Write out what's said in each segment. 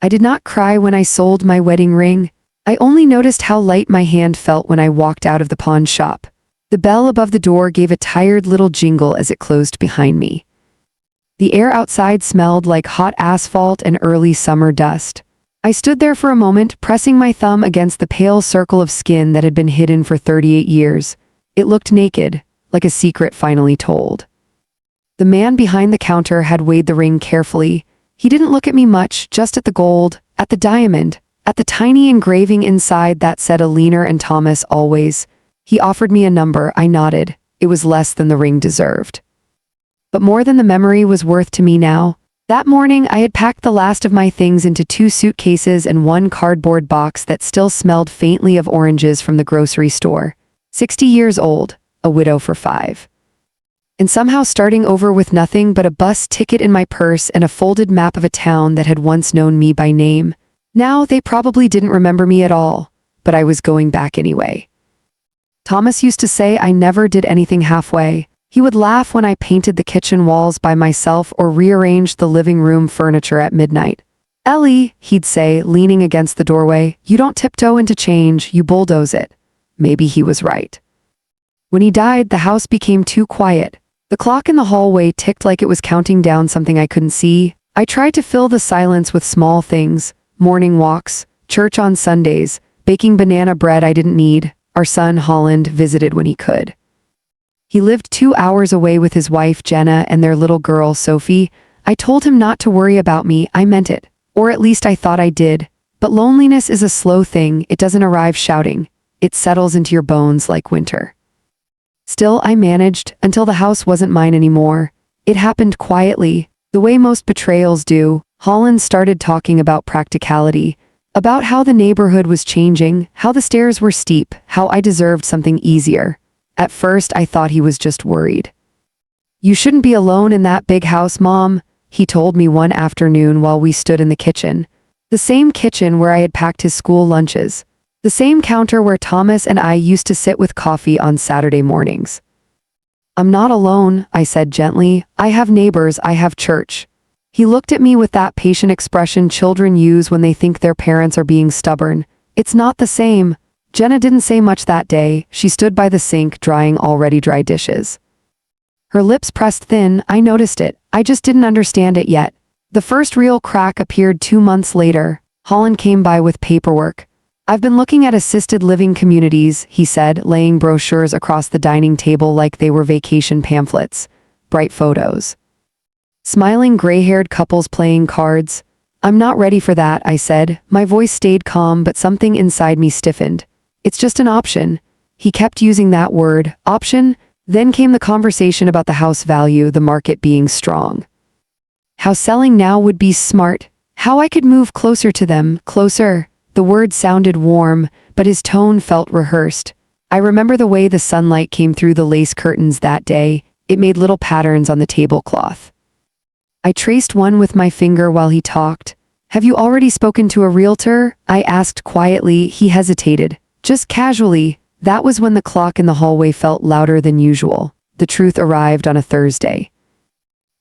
I did not cry when I sold my wedding ring. I only noticed how light my hand felt when I walked out of the pawn shop. The bell above the door gave a tired little jingle as it closed behind me. The air outside smelled like hot asphalt and early summer dust. I stood there for a moment, pressing my thumb against the pale circle of skin that had been hidden for 38 years. It looked naked, like a secret finally told. The man behind the counter had weighed the ring carefully. He didn't look at me much, just at the gold, at the diamond, at the tiny engraving inside that said Alina and Thomas always. He offered me a number. I nodded. It was less than the ring deserved. But more than the memory was worth to me now. That morning, I had packed the last of my things into 2 suitcases and 1 cardboard box that still smelled faintly of oranges from the grocery store. 60 years old, a widow for 5. And somehow starting over with nothing but a bus ticket in my purse and a folded map of a town that had once known me by name. Now they probably didn't remember me at all, but I was going back anyway. Thomas used to say I never did anything halfway. He would laugh when I painted the kitchen walls by myself or rearranged the living room furniture at midnight. "Ellie," he'd say, leaning against the doorway, "you don't tiptoe into change, you bulldoze it." Maybe he was right. When he died, the house became too quiet. The clock in the hallway ticked like it was counting down something I couldn't see. I tried to fill the silence with small things: morning walks, church on Sundays, baking banana bread I didn't need. Our son, Holland, visited when he could. He lived 2 hours away with his wife, Jenna, and their little girl, Sophie. I told him not to worry about me. I meant it. Or at least I thought I did. But loneliness is a slow thing. It doesn't arrive shouting. It settles into your bones like winter. Still, I managed, until the house wasn't mine anymore. It happened quietly, the way most betrayals do. Holland started talking about practicality, about how the neighborhood was changing, how the stairs were steep, how I deserved something easier. At first, I thought he was just worried. "You shouldn't be alone in that big house, Mom," he told me one afternoon while we stood in the kitchen. The same kitchen where I had packed his school lunches. The same counter where Thomas and I used to sit with coffee on Saturday mornings. "I'm not alone," I said gently. "I have neighbors, I have church." He looked at me with that patient expression children use when they think their parents are being stubborn. "It's not the same." Jenna didn't say much that day. She stood by the sink, drying already dry dishes. Her lips pressed thin. I noticed it. I just didn't understand it yet. The first real crack appeared 2 months later. Holland came by with paperwork. "I've been looking at assisted living communities," he said, laying brochures across the dining table like they were vacation pamphlets. Bright photos. Smiling gray-haired couples playing cards. "I'm not ready for that," I said. My voice stayed calm, but something inside me stiffened. "It's just an option." He kept using that word, option. Then came the conversation about the house value, the market being strong. How selling now would be smart. How I could move closer to them, closer. The word sounded warm, but his tone felt rehearsed. I remember the way the sunlight came through the lace curtains that day. It made little patterns on the tablecloth. I traced one with my finger while he talked. "Have you already spoken to a realtor?" I asked quietly. He hesitated. Just casually. That was when the clock in the hallway felt louder than usual. The truth arrived on a Thursday.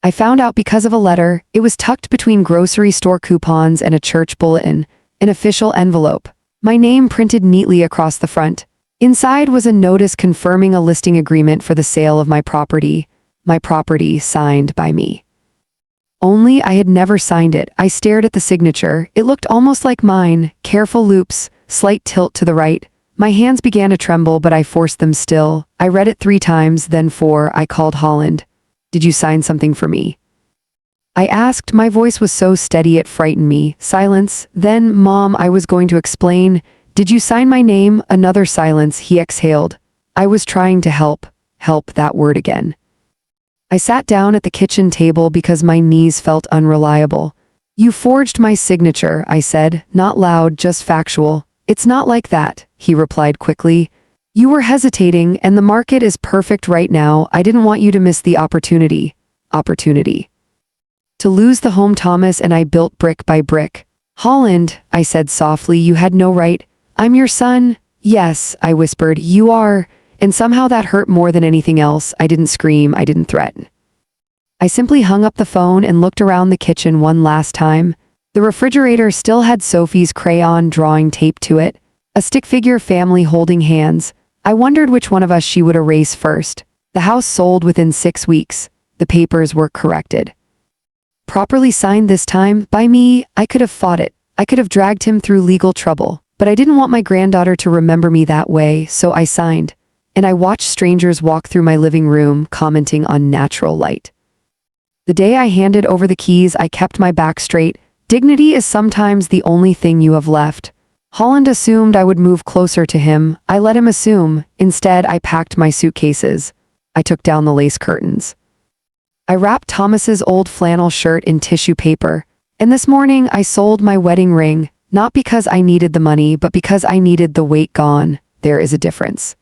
I found out because of a letter. It was tucked between grocery store coupons and a church bulletin, an official envelope. My name printed neatly across the front. Inside was a notice confirming a listing agreement for the sale of my property signed by me. Only I had never signed it. I stared at the signature. It looked almost like mine, careful loops, slight tilt to the right. My hands began to tremble, but I forced them still. I read it 3 times, then 4. I called Holland. "Did you sign something for me?" I asked. My voice was so steady it frightened me. Silence. Then, "Mom," I was going to explain. "Did you sign my name?" Another silence. He exhaled. I was trying to help. Help, that word again. I sat down at the kitchen table because my knees felt unreliable. "You forged my signature," I said, not loud, just factual. "It's not like that," he replied quickly. "You were hesitating, and the market is perfect right now. I didn't want you to miss the opportunity. To lose the home Thomas and I built brick by brick." "Holland," I said softly, "you had no right." "I'm your son." "Yes," I whispered, "you are." And somehow that hurt more than anything else. I didn't scream, I didn't threaten. I simply hung up the phone and looked around the kitchen one last time. The refrigerator still had Sophie's crayon drawing taped to it, a stick figure family holding hands. I wondered which one of us she would erase first. The house sold within 6 weeks. The papers were corrected. Properly signed this time, by me. I could have fought it. I could have dragged him through legal trouble. But I didn't want my granddaughter to remember me that way, so I signed. And I watched strangers walk through my living room, commenting on natural light. The day I handed over the keys, I kept my back straight. Dignity is sometimes the only thing you have left. Holland assumed I would move closer to him. I let him assume. Instead, I packed my suitcases. I took down the lace curtains. I wrapped Thomas's old flannel shirt in tissue paper. And this morning, I sold my wedding ring, not because I needed the money, but because I needed the weight gone. There is a difference.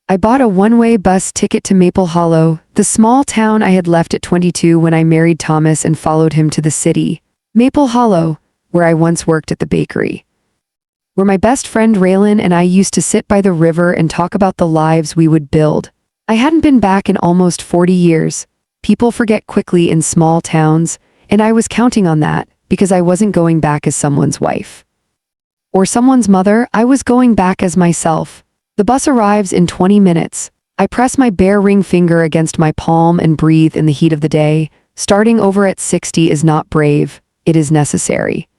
I bought a one-way bus ticket to Maple Hollow, the small town I had left at 22 when I married Thomas and followed him to the city. Maple Hollow, where I once worked at the bakery. Where my best friend Raylan and I used to sit by the river and talk about the lives we would build. I hadn't been back in almost 40 years. People forget quickly in small towns, and I was counting on that, because I wasn't going back as someone's wife. Or someone's mother. I was going back as myself. The bus arrives in 20 minutes. I press my bare ring finger against my palm and breathe in the heat of the day. Starting over at 60 is not brave, it is necessary.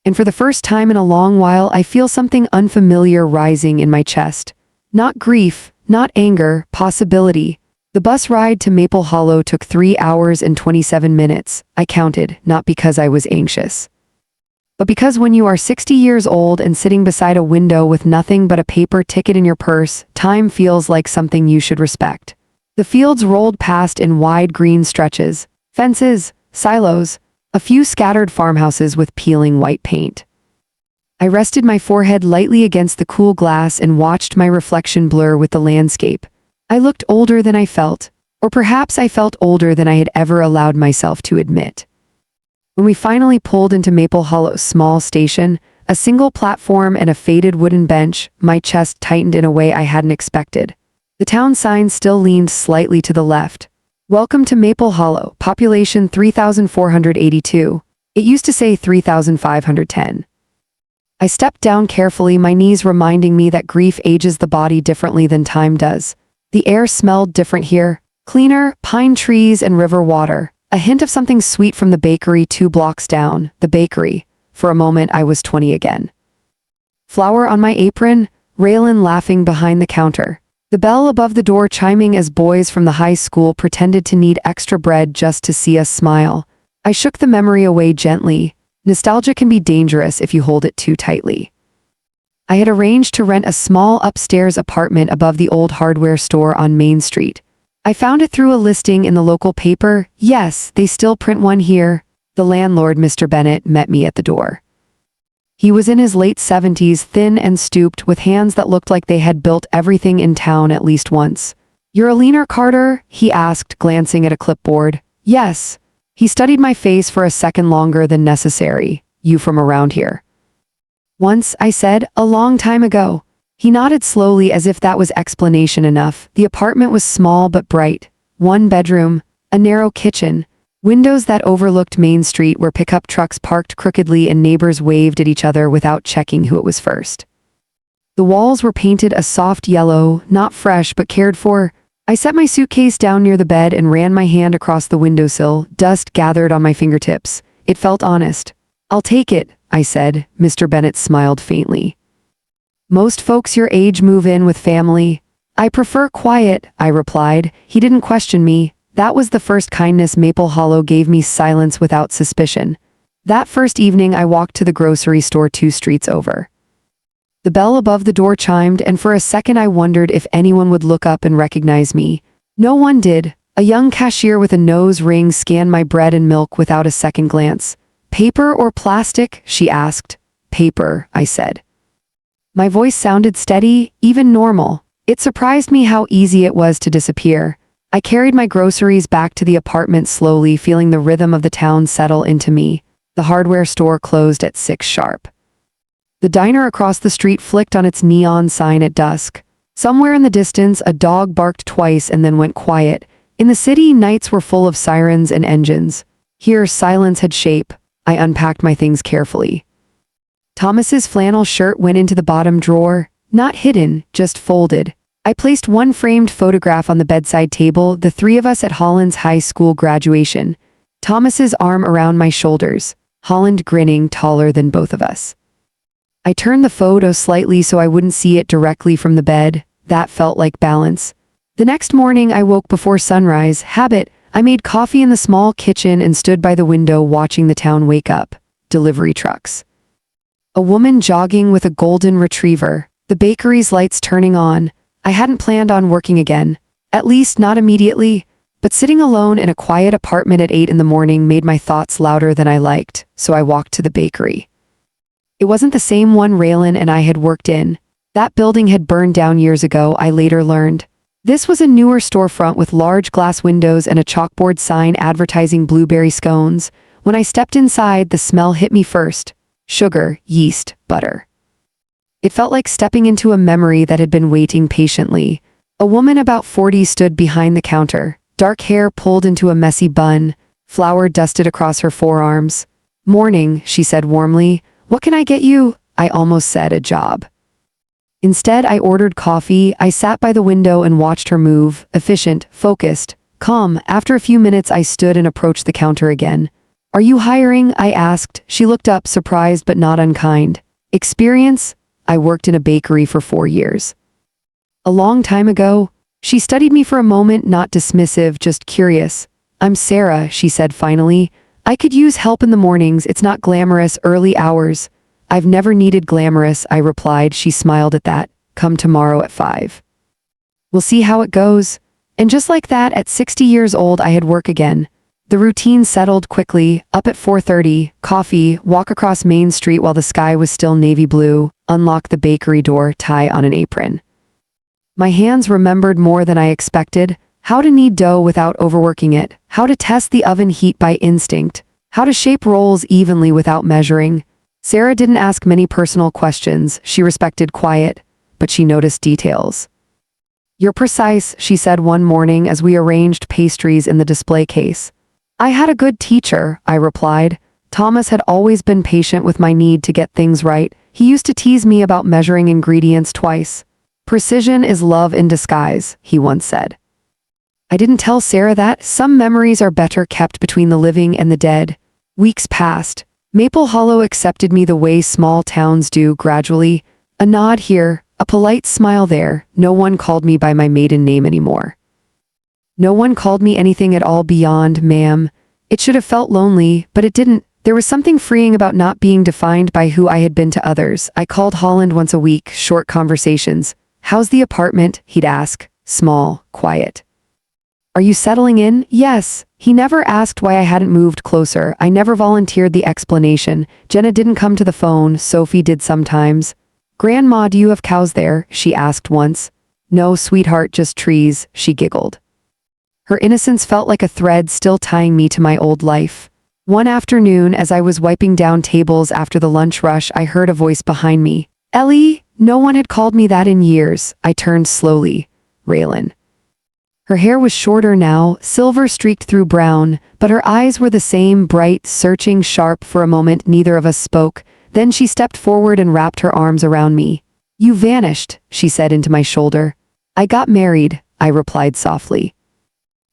And for the first time in a long while, I feel something unfamiliar rising in my chest. Not grief, not anger, possibility. The bus ride to Maple Hollow took 3 hours and 27 minutes. I counted, not because I was anxious, but because when you are 60 years old and sitting beside a window with nothing but a paper ticket in your purse, time feels like something you should respect. The fields rolled past in wide green stretches, fences, silos, a few scattered farmhouses with peeling white paint. I rested my forehead lightly against the cool glass and watched my reflection blur with the landscape. I looked older than I felt, or perhaps I felt older than I had ever allowed myself to admit. When we finally pulled into Maple Hollow's small station, a single platform and a faded wooden bench, my chest tightened in a way I hadn't expected. The town sign still leaned slightly to the left. Welcome to Maple Hollow, population 3,482. It used to say 3,510. I stepped down carefully, my knees reminding me that grief ages the body differently than time does. The air smelled different here, cleaner, pine trees and river water. A hint of something sweet from the bakery 2 blocks down. The bakery. For a moment I was 20 again. Flour on my apron, Raylan laughing behind the counter. The bell above the door chiming as boys from the high school pretended to need extra bread just to see us smile. I shook the memory away gently. Nostalgia can be dangerous if you hold it too tightly. I had arranged to rent a small upstairs apartment above the old hardware store on Main Street. I found it through a listing in the local paper. Yes, they still print one here. The landlord, Mr. Bennett, met me at the door. He was in his late 70s, thin and stooped, with hands that looked like they had built everything in town at least once. "You're a leaner, Carter?" he asked, glancing at a clipboard. "Yes." He studied my face for a second longer than necessary. "You from around here?" "Once," I said, "a long time ago." He nodded slowly as if that was explanation enough. The apartment was small but bright. 1 bedroom, a narrow kitchen, windows that overlooked Main Street where pickup trucks parked crookedly and neighbors waved at each other without checking who it was first. The walls were painted a soft yellow, not fresh but cared for. I set my suitcase down near the bed and ran my hand across the windowsill. Dust gathered on my fingertips. It felt honest. "I'll take it," I said. Mr. Bennett smiled faintly. "Most folks your age move in with family." "I prefer quiet," I replied. He didn't question me. That was the first kindness Maple Hollow gave me, silence without suspicion. That first evening I walked to the grocery store 2 streets over. The bell above the door chimed, and for a second I wondered if anyone would look up and recognize me. No one did. A young cashier with a nose ring scanned my bread and milk without a second glance. "Paper or plastic?" she asked. "Paper," I said. My voice sounded steady, even normal. It surprised me how easy it was to disappear. I carried my groceries back to the apartment slowly, feeling the rhythm of the town settle into me. The hardware store closed at 6 sharp. The diner across the street flicked on its neon sign at dusk. Somewhere in the distance, a dog barked twice and then went quiet. In the city, nights were full of sirens and engines. Here, silence had shape. I unpacked my things carefully. Thomas's flannel shirt went into the bottom drawer, not hidden, just folded. I placed one framed photograph on the bedside table, the three of us at Holland's high school graduation. Thomas's arm around my shoulders, Holland grinning, taller than both of us. I turned the photo slightly so I wouldn't see it directly from the bed. That felt like balance. The next morning I woke before sunrise. Habit, I made coffee in the small kitchen and stood by the window watching the town wake up. Delivery trucks. A woman jogging with a golden retriever. The bakery's lights turning on. I hadn't planned on working again. At least not immediately. But sitting alone in a quiet apartment at 8 in the morning made my thoughts louder than I liked, so I walked to the bakery. It wasn't the same one Raylan and I had worked in. That building had burned down years ago, I later learned. This was a newer storefront with large glass windows and a chalkboard sign advertising blueberry scones. When I stepped inside, the smell hit me first. Sugar, yeast, butter. It felt like stepping into a memory that had been waiting patiently. A woman about 40 stood behind the counter. Dark hair pulled into a messy bun, flour dusted across her forearms. "Morning," she said warmly. "What can I get you?" I almost said a job. Instead, I ordered coffee. I sat by the window and watched her move, efficient, focused, calm. After a few minutes, I stood and approached the counter again. "Are you hiring?" I asked. She looked up, surprised but not unkind. "Experience?" I worked in a bakery for 4 years. "A long time ago?" She studied me for a moment, not dismissive, just curious. "I'm Sarah," she said finally. "I could use help in the mornings. It's not glamorous, early hours." "I've never needed glamorous," I replied. She smiled at that. "Come tomorrow at 5. We'll see how it goes." And just like that, at 60 years old, I had work again. The routine settled quickly. Up at 4:30, coffee, walk across Main Street while the sky was still navy blue, unlock the bakery door, tie on an apron. My hands remembered more than I expected. How to knead dough without overworking it, how to test the oven heat by instinct, how to shape rolls evenly without measuring. Sarah didn't ask many personal questions. She respected quiet, but she noticed details. "You're precise," she said one morning as we arranged pastries in the display case. "I had a good teacher," I replied. Thomas had always been patient with my need to get things right. He used to tease me about measuring ingredients twice. "Precision is love in disguise," he once said. I didn't tell Sarah that. Some memories are better kept between the living and the dead. Weeks passed. Maple Hollow accepted me the way small towns do, gradually. A nod here, a polite smile there. No one called me by my maiden name anymore. No one called me anything at all beyond "ma'am." It should have felt lonely, but it didn't. There was something freeing about not being defined by who I had been to others. I called Holland once a week, short conversations. "How's the apartment?" he'd ask. "Small, quiet." "Are you settling in?" "Yes." He never asked why I hadn't moved closer. I never volunteered the explanation. Jenna didn't come to the phone. Sophie did sometimes. "Grandma, do you have cows there?" she asked once. "No, sweetheart, just trees," she giggled. Her innocence felt like a thread still tying me to my old life. One afternoon, as I was wiping down tables after the lunch rush, I heard a voice behind me. "Ellie?" No one had called me that in years. I turned slowly. Raylan. Her hair was shorter now, silver streaked through brown, but her eyes were the same, bright, searching, sharp. For a moment, neither of us spoke. Then she stepped forward and wrapped her arms around me. "You vanished," she said into my shoulder. "I got married," I replied softly.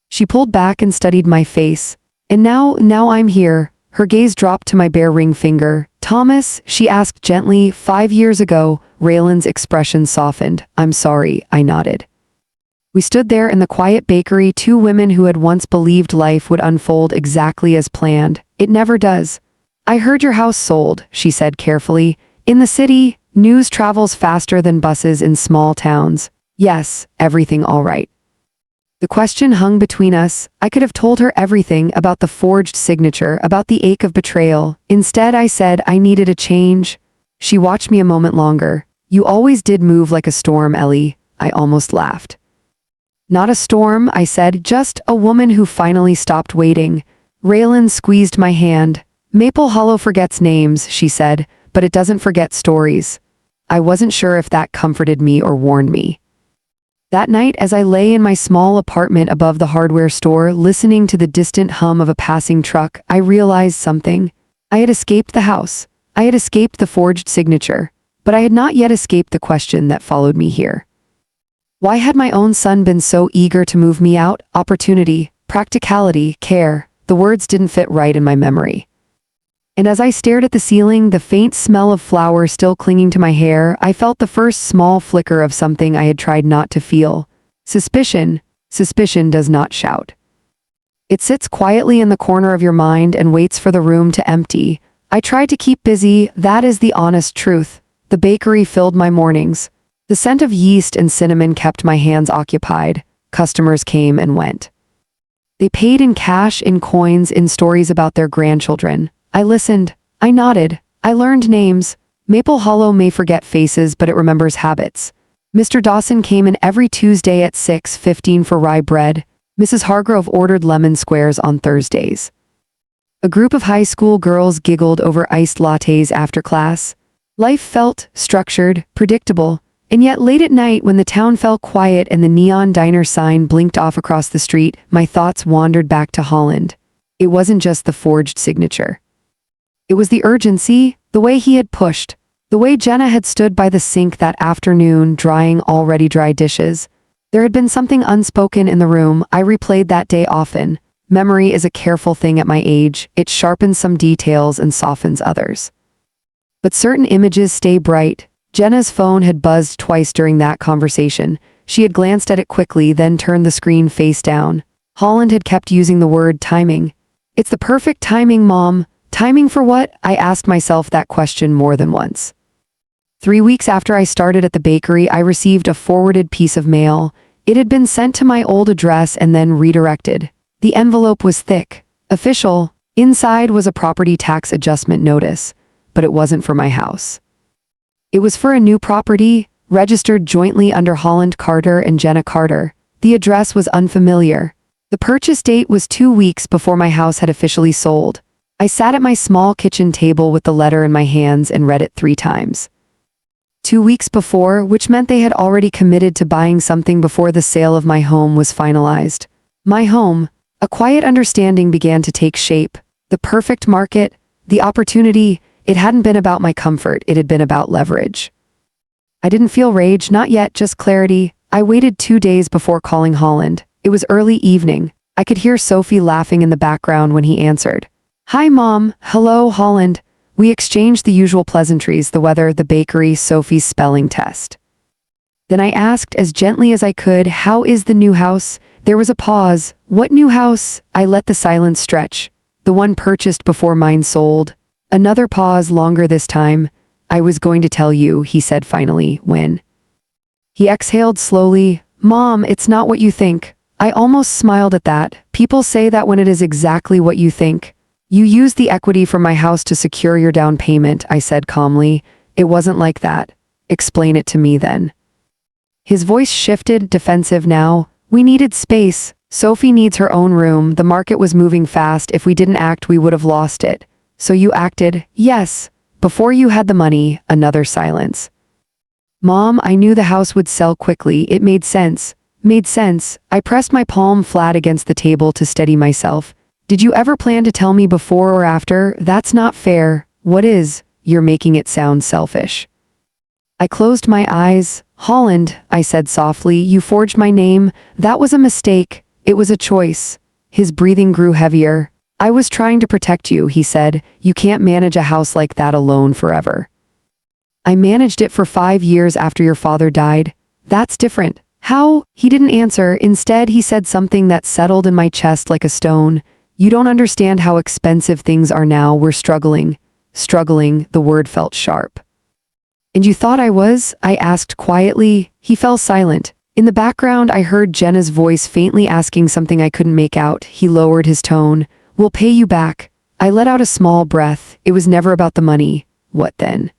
She pulled back and studied my face. "And now I'm here." Her gaze dropped to my bare ring finger. "Thomas?" she asked gently. 5 years ago." Raylan's expression softened. "I'm sorry," I nodded. We stood there in the quiet bakery, two women who had once believed life would unfold exactly as planned. It never does. "I heard your house sold," she said carefully. "In the city, news travels faster than buses in small towns." "Yes, everything all right." The question hung between us. I could have told her everything about the forged signature, about the ache of betrayal. Instead, I said I needed a change. She watched me a moment longer. "You always did move like a storm, Ellie." I almost laughed. "Not a storm," I said, "just a woman who finally stopped waiting." Raylan squeezed my hand. "Maple Hollow forgets names," she said, "but it doesn't forget stories." I wasn't sure if that comforted me or warned me. That night, as I lay in my small apartment above the hardware store, listening to the distant hum of a passing truck, I realized something. I had escaped the house. I had escaped the forged signature, but I had not yet escaped the question that followed me here. Why had my own son been so eager to move me out? Opportunity, practicality, care. The words didn't fit right in my memory. And as I stared at the ceiling, the faint smell of flour still clinging to my hair, I felt the first small flicker of something I had tried not to feel. Suspicion. Suspicion does not shout. It sits quietly in the corner of your mind and waits for the room to empty. I tried to keep busy, that is the honest truth. The bakery filled my mornings. The scent of yeast and cinnamon kept my hands occupied. Customers came and went. They paid in cash, in coins, in stories about their grandchildren. I listened. I nodded. I learned names. Maple Hollow may forget faces, but it remembers habits. Mr. Dawson came in every Tuesday at 6:15 for rye bread. Mrs. Hargrove ordered lemon squares on Thursdays. A group of high school girls giggled over iced lattes after class. Life felt structured, predictable, and yet late at night when the town fell quiet and the neon diner sign blinked off across the street, my thoughts wandered back to Holland. It wasn't just the forged signature. It was the urgency, the way he had pushed, the way Jenna had stood by the sink that afternoon drying already dry dishes. There had been something unspoken in the room. I replayed that day often. Memory is a careful thing at my age. It sharpens some details and softens others. But certain images stay bright. Jenna's phone had buzzed twice during that conversation. She had glanced at it quickly, then turned the screen face down. Holland had kept using the word timing. It's the perfect timing, Mom. Timing for what? I asked myself that question more than once. 3 weeks after I started at the bakery, I received a forwarded piece of mail. It had been sent to my old address and then redirected. The envelope was thick, official. Inside was a property tax adjustment notice, but it wasn't for my house. It was for a new property, registered jointly under Holland Carter and Jenna Carter. The address was unfamiliar. The purchase date was 2 weeks before my house had officially sold. I sat at my small kitchen table with the letter in my hands and read it 3 times. 2 weeks before, which meant they had already committed to buying something before the sale of my home was finalized. My home. A quiet understanding began to take shape. The perfect market, the opportunity. It hadn't been about my comfort, it had been about leverage. I didn't feel rage, not yet, just clarity. I waited 2 days before calling Holland. It was early evening. I could hear Sophie laughing in the background when he answered. Hi, Mom. Hello, Holland. We exchanged the usual pleasantries, the weather, the bakery, Sophie's spelling test. Then I asked as gently as I could, how is the new house? There was a pause. What new house? I let the silence stretch. The one purchased before mine sold. Another pause, longer this time. I was going to tell you, he said finally, when. He exhaled slowly. Mom, it's not what you think. I almost smiled at that. People say that when it is exactly what you think. You used the equity from my house to secure your down payment, I said calmly. It wasn't like that. Explain it to me then. His voice shifted, defensive now. We needed space. Sophie needs her own room. The market was moving fast. If we didn't act, we would have lost it. So you acted? Yes. Before you had the money. Another silence. Mom, I knew the house would sell quickly. It made sense. Made sense. I pressed my palm flat against the table to steady myself. Did you ever plan to tell me before or after? That's not fair. What is? You're making it sound selfish. I closed my eyes. Holland, I said softly, you forged my name. That was a mistake. It was a choice. His breathing grew heavier. I was trying to protect you, he said. You can't manage a house like that alone forever. I managed it for 5 years after your father died. That's different. How? He didn't answer. Instead, he said something that settled in my chest like a stone. You don't understand how expensive things are now. We're struggling. Struggling, the word felt sharp. And you thought I was? I asked quietly. He fell silent. In the background, I heard Jenna's voice faintly asking something I couldn't make out. He lowered his tone. We'll pay you back. I let out a small breath. It was never about the money. What then?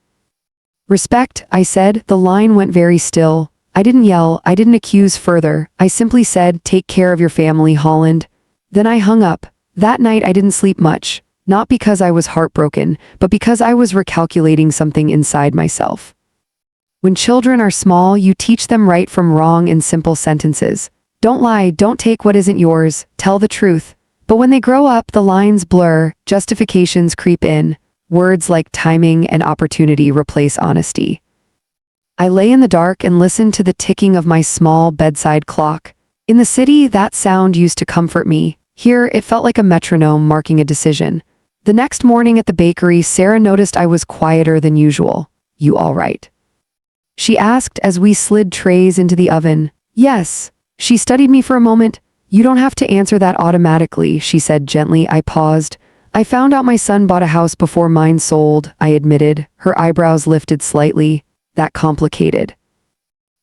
Respect, I said. The line went very still. I didn't yell. I didn't accuse further. I simply said, take care of your family, Holland. Then I hung up. That night I didn't sleep much, not because I was heartbroken, but because I was recalculating something inside myself. When children are small, you teach them right from wrong in simple sentences. Don't lie, don't take what isn't yours, tell the truth. But when they grow up, the lines blur, justifications creep in, words like timing and opportunity replace honesty. I lay in the dark and listened to the ticking of my small bedside clock. In the city, that sound used to comfort me. Here, it felt like a metronome marking a decision. The next morning at the bakery, Sarah noticed I was quieter than usual. "You all right?" she asked as we slid trays into the oven. "Yes." She studied me for a moment. "You don't have to answer that automatically," she said gently. I paused. "I found out my son bought a house before mine sold," I admitted. Her eyebrows lifted slightly. "That complicated?"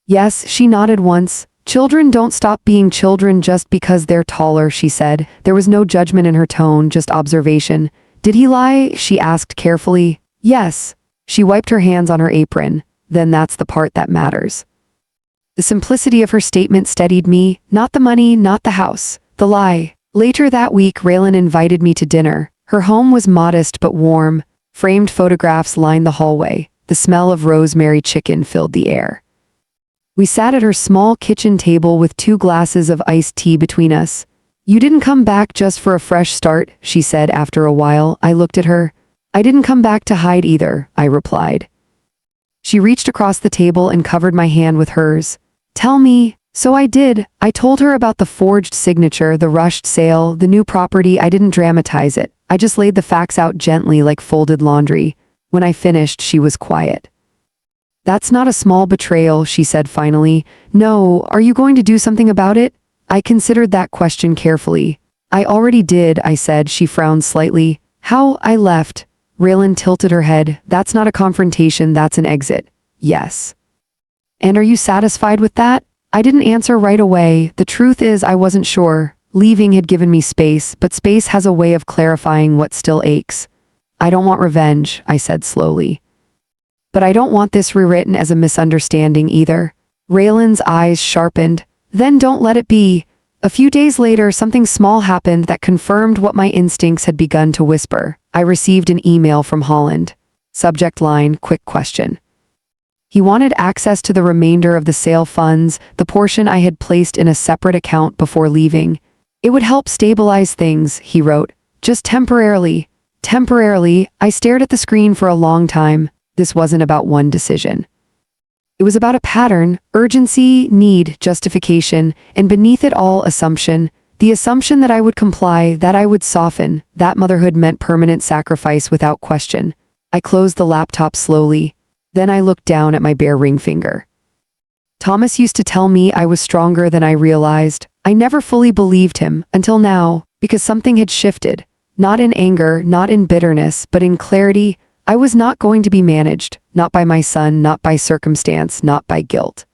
"Yes," she nodded once. "Children don't stop being children just because they're taller," she said. There was no judgment in her tone, just observation. "Did he lie?" she asked carefully. "Yes." She wiped her hands on her apron. "Then that's the part that matters." The simplicity of her statement steadied me. Not the money, not the house. The lie. Later that week, Raylan invited me to dinner. Her home was modest but warm. Framed photographs lined the hallway. The smell of rosemary chicken filled the air. We sat at her small kitchen table with 2 glasses of iced tea between us. "You didn't come back just for a fresh start," she said after a while. I looked at her. "I didn't come back to hide either," I replied. She reached across the table and covered my hand with hers. "Tell me." So I did. I told her about the forged signature, the rushed sale, the new property. I didn't dramatize it. I just laid the facts out gently like folded laundry. When I finished, she was quiet. "That's not a small betrayal," she said finally. "No, are you going to do something about it?" I considered that question carefully. "I already did," I said. She frowned slightly. "How?" I left. Raylan tilted her head. "That's not a confrontation, that's an exit." "Yes." "And are you satisfied with that?" I didn't answer right away. The truth is I wasn't sure. Leaving had given me space, but space has a way of clarifying what still aches. "I don't want revenge," I said slowly. "But I don't want this rewritten as a misunderstanding either." Raylan's eyes sharpened. "Then don't let it be." A few days later, something small happened that confirmed what my instincts had begun to whisper. I received an email from Holland. Subject line, quick question. He wanted access to the remainder of the sale funds, the portion I had placed in a separate account before leaving. "It would help stabilize things," he wrote. "Just temporarily." Temporarily, I stared at the screen for a long time. This wasn't about one decision. It was about a pattern, urgency, need, justification, and beneath it all, assumption. The assumption that I would comply, that I would soften, that motherhood meant permanent sacrifice without question. I closed the laptop slowly. Then I looked down at my bare ring finger. Thomas used to tell me I was stronger than I realized. I never fully believed him, until now, because something had shifted. Not in anger, not in bitterness, but in clarity. I was not going to be managed, not by my son, not by circumstance, not by guilt.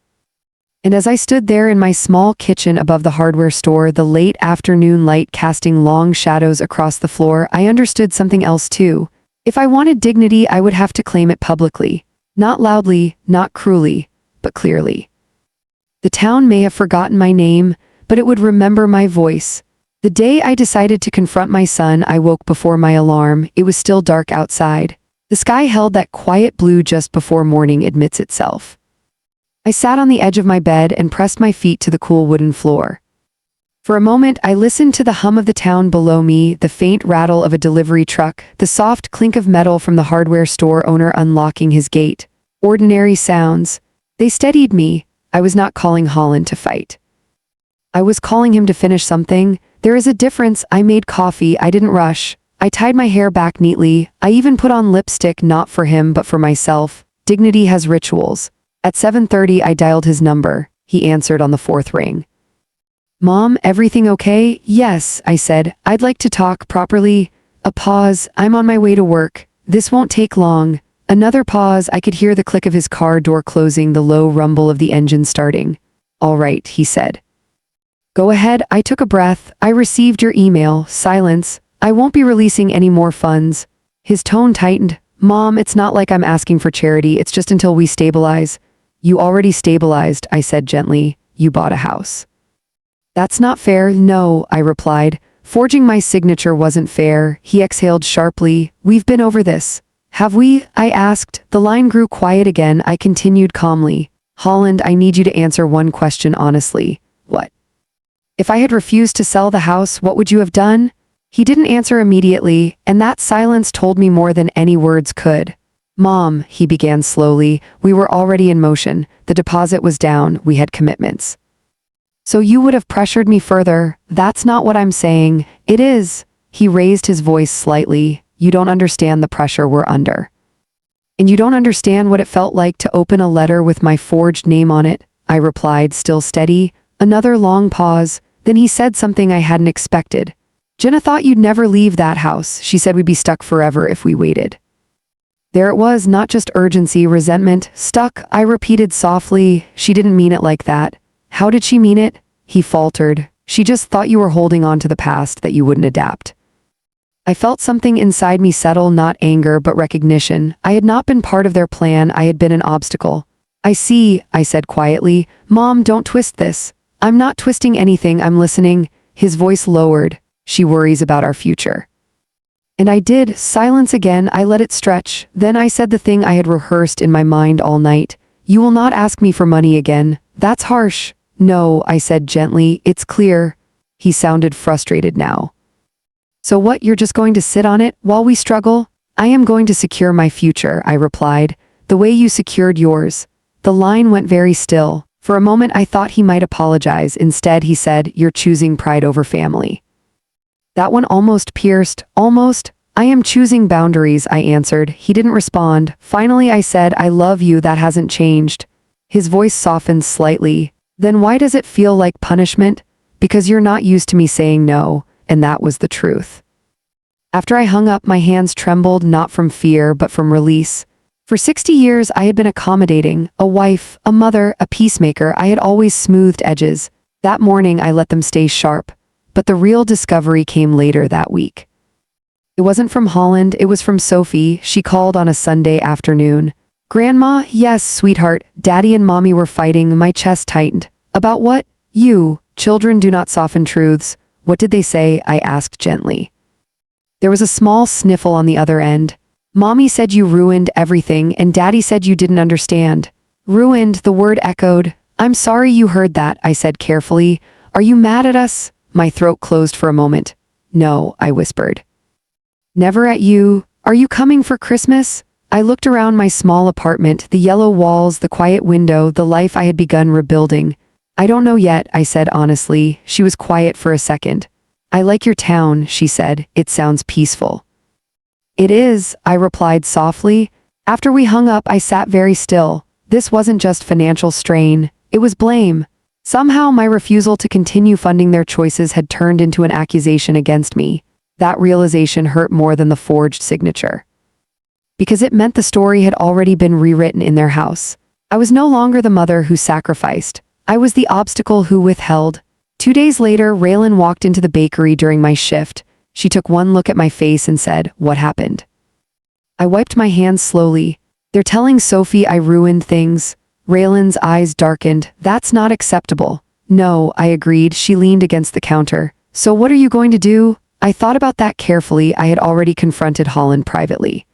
And as I stood there in my small kitchen above the hardware store, the late afternoon light casting long shadows across the floor, I understood something else too. If I wanted dignity, I would have to claim it publicly. Not loudly, not cruelly, but clearly. The town may have forgotten my name, but it would remember my voice. The day I decided to confront my son, I woke before my alarm. It was still dark outside. The sky held that quiet blue just before morning admits itself. I sat on the edge of my bed and pressed my feet to the cool wooden floor. For a moment, I listened to the hum of the town below me, the faint rattle of a delivery truck, the soft clink of metal from the hardware store owner unlocking his gate. Ordinary sounds. They steadied me. I was not calling Holland to fight. I was calling him to finish something. There is a difference. I made coffee. I didn't rush. I tied my hair back neatly. I even put on lipstick, not for him, but for myself. Dignity has rituals. At 7:30, I dialed his number. He answered on the 4th ring. "Mom, everything okay?" "Yes," I said. "I'd like to talk properly." A pause. "I'm on my way to work. This won't take long." Another pause. I could hear the click of his car door closing, the low rumble of the engine starting. "All right," he said. "Go ahead." I took a breath. "I received your email." Silence. "I won't be releasing any more funds." His tone tightened. "Mom, it's not like I'm asking for charity. It's just until we stabilize." "You already stabilized," I said gently. "You bought a house." "That's not fair." "No," I replied. "Forging my signature wasn't fair." He exhaled sharply. "We've been over this." "Have we?" I asked. The line grew quiet again. I continued calmly. "Holland, I need you to answer one question honestly." "What?" "If I had refused to sell the house, what would you have done?" He didn't answer immediately, and that silence told me more than any words could. Mom, he began slowly, we were already in motion. The deposit was down, we had commitments. So you would have pressured me further. That's not what I'm saying. It is. He raised his voice slightly. You don't understand the pressure we're under. And you don't understand what it felt like to open a letter with my forged name on it, I replied, still steady. Another long pause. Then he said something I hadn't expected. Jenna thought you'd never leave that house. She said we'd be stuck forever if we waited. There it was, not just urgency, resentment. Stuck, I repeated softly. She didn't mean it like that. How did she mean it? He faltered. She just thought you were holding on to the past, that you wouldn't adapt. I felt something inside me settle, not anger, but recognition. I had not been part of their plan, I had been an obstacle. I see, I said quietly. Mom, don't twist this. I'm not twisting anything, I'm listening. His voice lowered. She worries about our future. And I did. Silence again, I let it stretch. Then I said the thing I had rehearsed in my mind all night. You will not ask me for money again. That's harsh. No, I said gently, it's clear. He sounded frustrated now. So what, you're just going to sit on it while we struggle? I am going to secure my future, I replied, the way you secured yours. The line went very still. For a moment I thought he might apologize. Instead he said, you're choosing pride over family. That one almost pierced, almost. I am choosing boundaries, I answered. He didn't respond. Finally I said, I love you, that hasn't changed. His voice softened slightly. Then why does it feel like punishment? Because you're not used to me saying no, and that was the truth. After I hung up, my hands trembled, not from fear, but from release. For 60 years I had been accommodating, a wife, a mother, a peacemaker. I had always smoothed edges. That morning I let them stay sharp. But the real discovery came later that week. It wasn't from Holland, it was from Sophie. She called on a Sunday afternoon. Grandma, yes, sweetheart, Daddy and Mommy were fighting. My chest tightened. About what? You. Children do not soften truths. What did they say? I asked gently. There was a small sniffle on the other end. Mommy said you ruined everything, and Daddy said you didn't understand. Ruined, the word echoed. I'm sorry you heard that, I said carefully. Are you mad at us? My throat closed for a moment. No, I whispered. Never at you. Are you coming for Christmas? I looked around my small apartment, the yellow walls, the quiet window, the life I had begun rebuilding. I don't know yet, I said honestly. She was quiet for a second. I like your town, she said. It sounds peaceful. It is, I replied softly. After we hung up, I sat very still. This wasn't just financial strain. It was blame. Somehow my refusal to continue funding their choices had turned into an accusation against me. That realization hurt more than the forged signature. Because it meant the story had already been rewritten in their house. I was no longer the mother who sacrificed. I was the obstacle who withheld. 2 days later, Raylan walked into the bakery during my shift. She took one look at my face and said, "What happened?" I wiped my hands slowly. They're telling Sophie I ruined things. Raylan's eyes darkened. That's not acceptable. No, I agreed. She leaned against the counter. So what are you going to do? I thought about that carefully. I had already confronted Holland privately.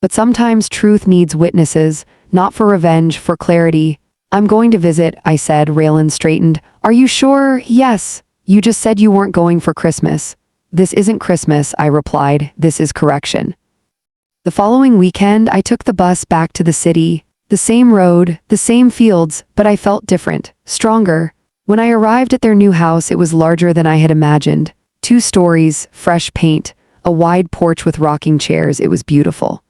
But sometimes truth needs witnesses, not for revenge, for clarity. I'm going to visit, I said. Raylan straightened. Are you sure? Yes. You just said you weren't going for Christmas. This isn't Christmas, I replied. This is correction. The following weekend, I took the bus back to the city. The same road, the same fields, but I felt different, stronger. When I arrived at their new house, it was larger than I had imagined. 2 stories, fresh paint, a wide porch with rocking chairs. It was beautiful.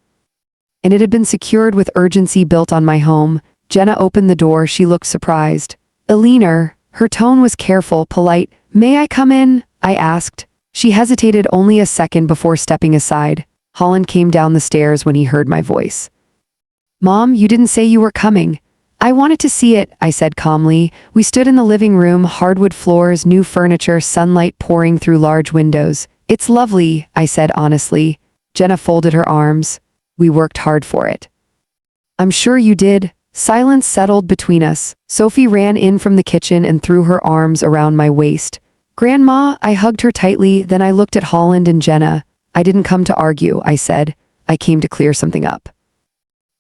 And it had been secured with urgency built on my home. Jenna opened the door. She looked surprised. Eleanor, her tone was careful, polite. May I come in? I asked. She hesitated only a second before stepping aside. Holland came down the stairs when he heard my voice. Mom, you didn't say you were coming. I wanted to see it, I said calmly. We stood in the living room, hardwood floors, new furniture, sunlight pouring through large windows. It's lovely, I said honestly. Jenna folded her arms. We worked hard for it. I'm sure you did. Silence settled between us. Sophie ran in from the kitchen and threw her arms around my waist. Grandma, I hugged her tightly, then I looked at Holland and Jenna. I didn't come to argue, I said. I came to clear something up.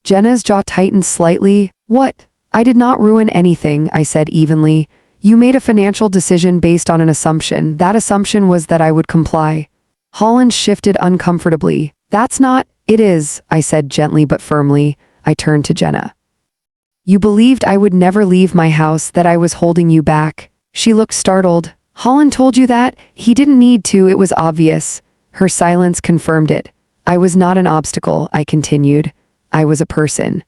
Jenna's jaw tightened slightly. What? I did not ruin anything, I said evenly. You made a financial decision based on an assumption. That assumption was that I would comply. Holland shifted uncomfortably. That's not, it is, I said gently but firmly. I turned to Jenna. You believed I would never leave my house, that I was holding you back. She looked startled. Holland told you that? He didn't need to, it was obvious. Her silence confirmed it. I was not an obstacle, I continued. I was a person.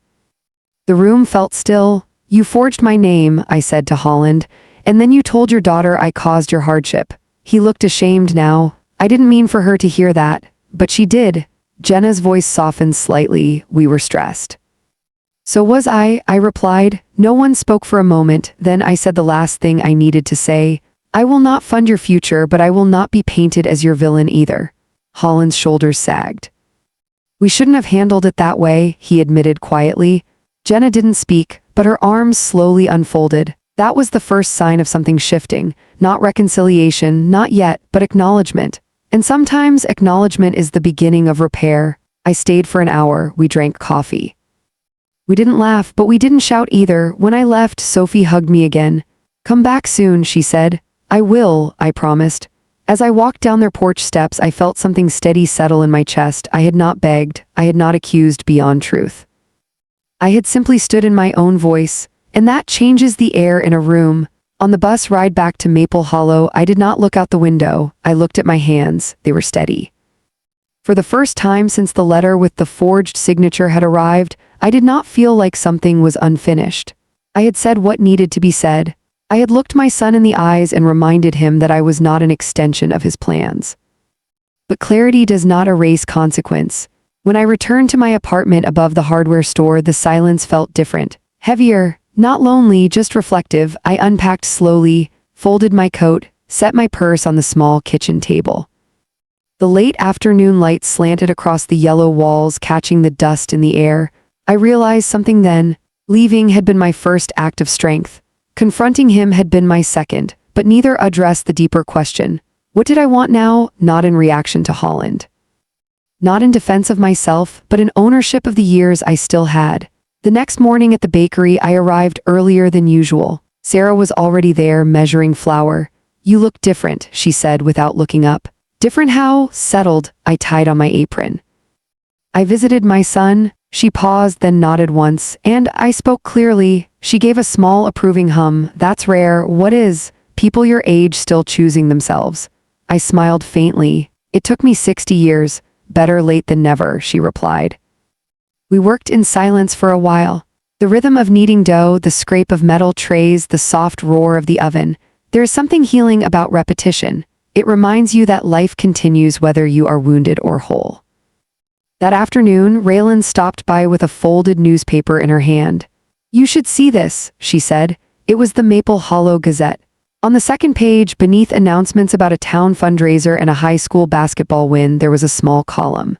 The room felt still. You forged my name, I said to Holland, and then you told your daughter I caused your hardship. He looked ashamed now. I didn't mean for her to hear that, but she did. Jenna's voice softened slightly. We were stressed. So was I replied. No one spoke for a moment, then I said the last thing I needed to say. I will not fund your future, but I will not be painted as your villain either. Holland's shoulders sagged. We shouldn't have handled it that way, he admitted quietly. Jenna didn't speak, but her arms slowly unfolded. That was the first sign of something shifting. Not reconciliation, not yet, but acknowledgement. And sometimes acknowledgement is the beginning of repair. I stayed for an hour. We drank coffee. We didn't laugh, but we didn't shout either. When I left, Sophie hugged me again. Come back soon, she said. I will, I promised. As I walked down their porch steps, I felt something steady settle in my chest. I had not begged. I had not accused beyond truth. I had simply stood in my own voice, and that changes the air in a room. On the bus ride back to Maple Hollow, I did not look out the window. I looked at my hands. They were steady. For the first time since the letter with the forged signature had arrived, I did not feel like something was unfinished. I had said what needed to be said. I had looked my son in the eyes and reminded him that I was not an extension of his plans. But clarity does not erase consequence. When I returned to my apartment above the hardware store, the silence felt different. Heavier, not lonely, just reflective. I unpacked slowly, folded my coat, set my purse on the small kitchen table. The late afternoon light slanted across the yellow walls, catching the dust in the air. I realized something then. Leaving had been my first act of strength. Confronting him had been my second, but neither addressed the deeper question. What did I want now? Not in reaction to Holland. Not in defense of myself, but in ownership of the years I still had. The next morning at the bakery, I arrived earlier than usual. Sarah was already there, measuring flour. You look different, she said without looking up. Different how? Settled. I tied on my apron. I visited my son. She paused, then nodded once, and I spoke clearly. She gave a small approving hum. That's rare. What is? People your age still choosing themselves. I smiled faintly. It took me 60 years. Better late than never, she replied. We worked in silence for a while. The rhythm of kneading dough, the scrape of metal trays, the soft roar of the oven. There is something healing about repetition. It reminds you that life continues whether you are wounded or whole. That afternoon, Raylan stopped by with a folded newspaper in her hand. You should see this, she said. It was the Maple Hollow Gazette. On the second page, beneath announcements about a town fundraiser and a high school basketball win, there was a small column.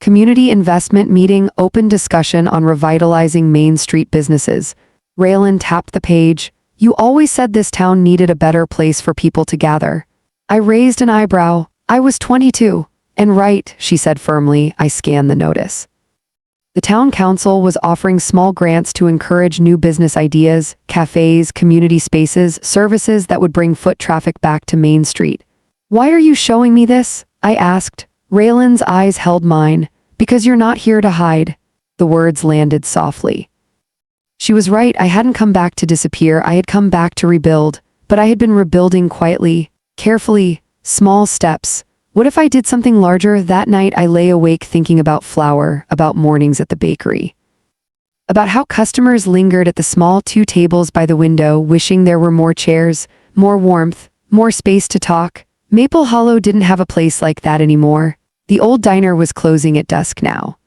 Community investment meeting, open discussion on revitalizing Main Street businesses. Raylan tapped the page. You always said this town needed a better place for people to gather. I raised an eyebrow. I was 22. And right, she said firmly. I scanned the notice. The town council was offering small grants to encourage new business ideas, cafes, community spaces, services that would bring foot traffic back to Main Street. Why are you showing me this? I asked. Raylan's eyes held mine. Because you're not here to hide. The words landed softly. She was right. I hadn't come back to disappear. I had come back to rebuild. But I had been rebuilding quietly, carefully, small steps. What if I did something larger? That night I lay awake thinking about flour, about mornings at the bakery. About how customers lingered at the small 2 tables by the window, wishing there were more chairs, more warmth, more space to talk. Maple Hollow didn't have a place like that anymore. The old diner was closing at dusk now.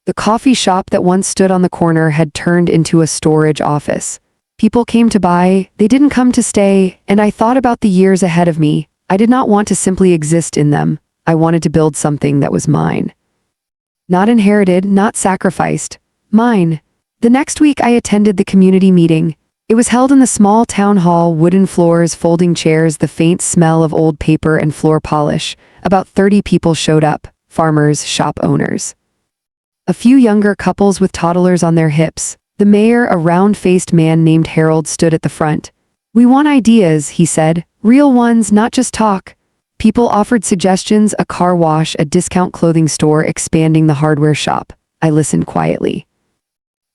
The coffee shop that once stood on the corner had turned into a storage office. People came to buy, they didn't come to stay, and I thought about the years ahead of me. I did not want to simply exist in them. I wanted to build something that was mine. Not inherited, not sacrificed. Mine. The next week I attended the community meeting. It was held in the small town hall, wooden floors, folding chairs, the faint smell of old paper and floor polish. About 30 people showed up, farmers, shop owners. A few younger couples with toddlers on their hips. The mayor, a round-faced man named Harold, stood at the front. We want ideas, he said. Real ones, not just talk. People offered suggestions, a car wash, a discount clothing store, expanding the hardware shop. I listened quietly.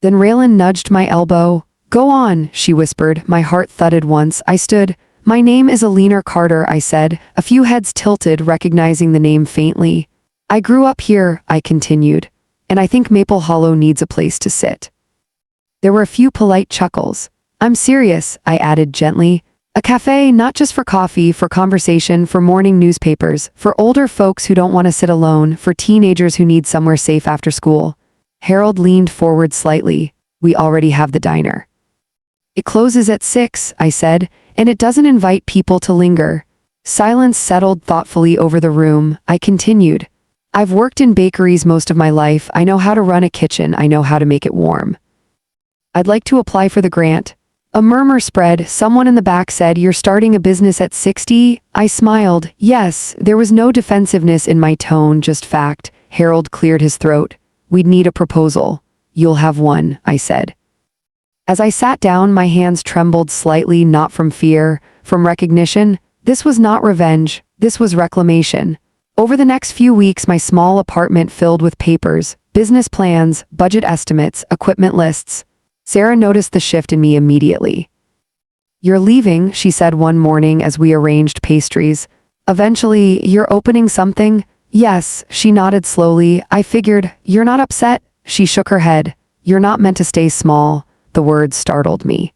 Then Raylan nudged my elbow. Go on, she whispered. My heart thudded once. I stood. My name is Alina Carter, I said. A few heads tilted, recognizing the name faintly. I grew up here, I continued, and I think Maple Hollow needs a place to sit. There were a few polite chuckles. I'm serious, I added gently. A cafe, not just for coffee, for conversation, for morning newspapers, for older folks who don't want to sit alone, for teenagers who need somewhere safe after school. Harold leaned forward slightly. We already have the diner. It closes at 6, I said, and it doesn't invite people to linger. Silence settled thoughtfully over the room. I continued. I've worked in bakeries most of my life. I know how to run a kitchen. I know how to make it warm. I'd like to apply for the grant. A murmur spread. Someone in the back said, You're starting a business at 60? I smiled. Yes, there was no defensiveness in my tone, just fact. Harold cleared his throat. We'd need a proposal. You'll have one, I said. As I sat down, my hands trembled slightly, not from fear, from recognition. This was not revenge. This was reclamation. Over the next few weeks, my small apartment filled with papers, business plans, budget estimates, equipment lists. Sarah noticed the shift in me immediately. You're leaving, she said one morning as we arranged pastries. Eventually, you're opening something? Yes, she nodded slowly. I figured, you're not upset? She shook her head. You're not meant to stay small. The words startled me.